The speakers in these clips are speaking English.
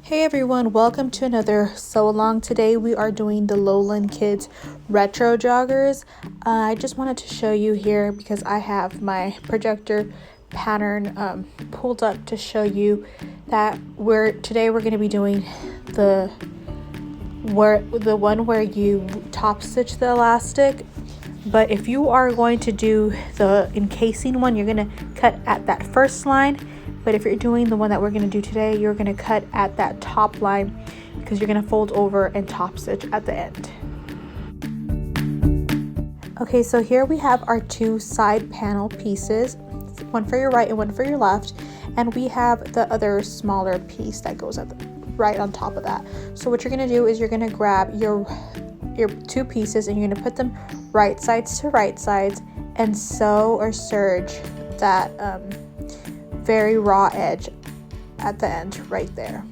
Hey everyone, welcome to another sew along. Today we are doing the Lowland Kids retro joggers. I just wanted to show you here because I have my projector pattern pulled up to show you that today we're going to be doing the one where you top stitch the elastic. But if you are going to do the encasing one, you're going to cut at that first line. But if you're doing the one that we're going to do today, you're going to cut at that top line because you're going to fold over and top stitch at the end. Okay, so here we have our two side panel pieces, one for your right and one for your left, and we have the other smaller piece that goes up right on top of that. So what you're going to do is you're going to grab your two pieces and you're going to put them right sides to right sides and sew or serge that very raw edge at the end right there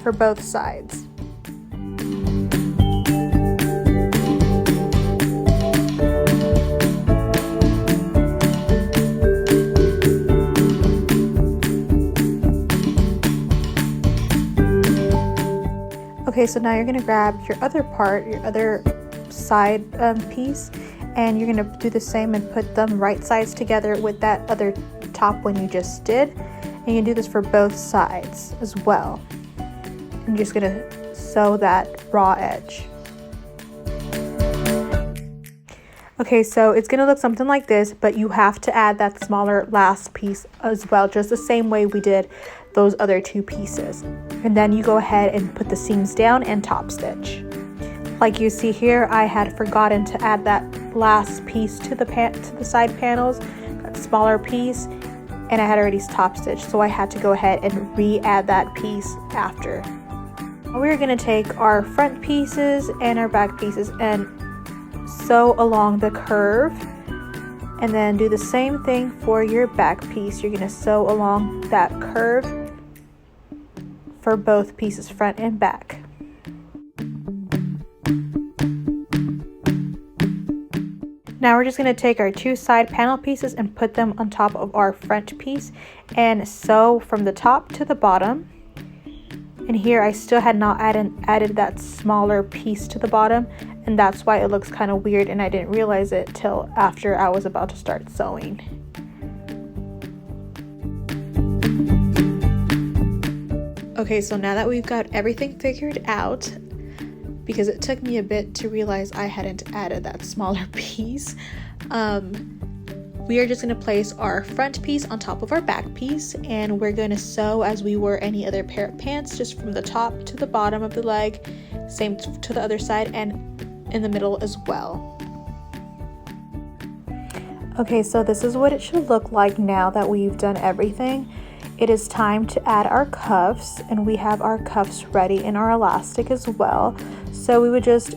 for both sides. Okay, so now you're going to grab your other part, your other side piece, and you're going to do the same and put them right sides together with that other top one you just did, and you can do this for both sides as well. I'm just going to sew that raw edge. Okay, so it's going to look something like this, but you have to add that smaller last piece as well, just the same way we did those other two pieces. And then you go ahead and put the seams down and top stitch. Like you see here, I had forgotten to add that last piece to the side panels, that smaller piece, and I had already top stitched, so I had to go ahead and re-add that piece after. We're going to take our front pieces and our back pieces and sew along the curve, and then do the same thing for your back piece. You're going to sew along that curve for both pieces, front and back. Now we're just going to take our two side panel pieces and put them on top of our front piece and sew from the top to the bottom. And here I still had not added that smaller piece to the bottom, and that's why it looks kind of weird, and I didn't realize it till after I was about to start sewing. Okay, so now that we've got everything figured out, because it took me a bit to realize I hadn't added that smaller piece, we are just going to place our front piece on top of our back piece, and we're going to sew as we were any other pair of pants, just from the top to the bottom of the leg, same to the other side and in the middle as well. Okay, so this is what it should look like now that we've done everything. It is time to add our cuffs, and we have our cuffs ready and our elastic as well. So we would just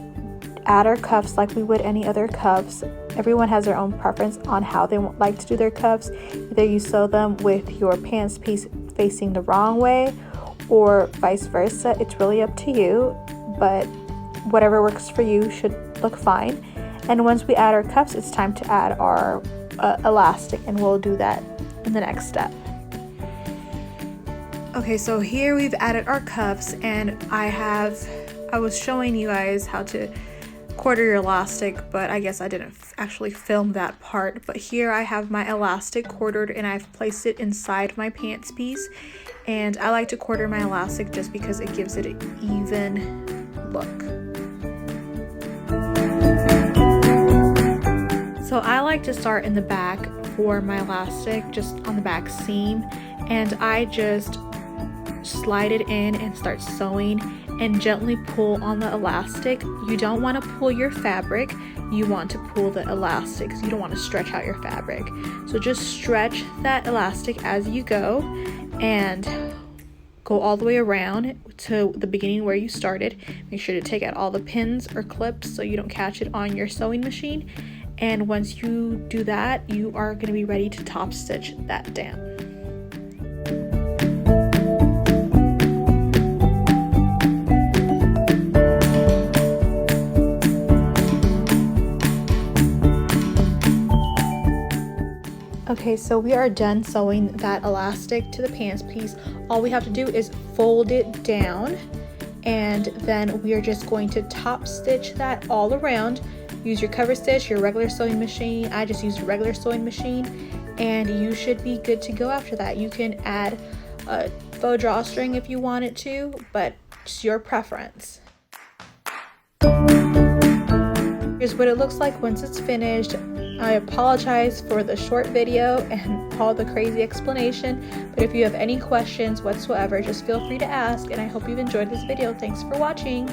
add our cuffs like we would any other cuffs. Everyone has their own preference on how they like to do their cuffs. Either you sew them with your pants piece facing the wrong way or vice versa. It's really up to you, but whatever works for you should look fine. And once we add our cuffs, it's time to add our elastic, and we'll do that in the next step. Okay, so here we've added our cuffs, and I was showing you guys how to quarter your elastic, but I guess I didn't actually film that part. But here I have my elastic quartered, and I've placed it inside my pants piece, and I like to quarter my elastic just because it gives it an even look. So I like to start in the back for my elastic, just on the back seam, and I just slide it in and start sewing and gently pull on the elastic. You don't want to pull your fabric, you want to pull the elastic, so you don't want to stretch out your fabric. So just stretch that elastic as you go and go all the way around to the beginning where you started. Make sure to take out all the pins or clips so you don't catch it on your sewing machine. And once you do that, you are going to be ready to top stitch that down. Okay, so we are done sewing that elastic to the pants piece. All we have to do is fold it down, and then we are just going to top stitch that all around. Use your cover stitch, your regular sewing machine. I just used a regular sewing machine, and you should be good to go after that. You can add a faux drawstring if you wanted to, but it's your preference. Here's what it looks like once it's finished. I apologize for the short video and all the crazy explanation, but if you have any questions whatsoever, just feel free to ask, and I hope you've enjoyed this video. Thanks for watching.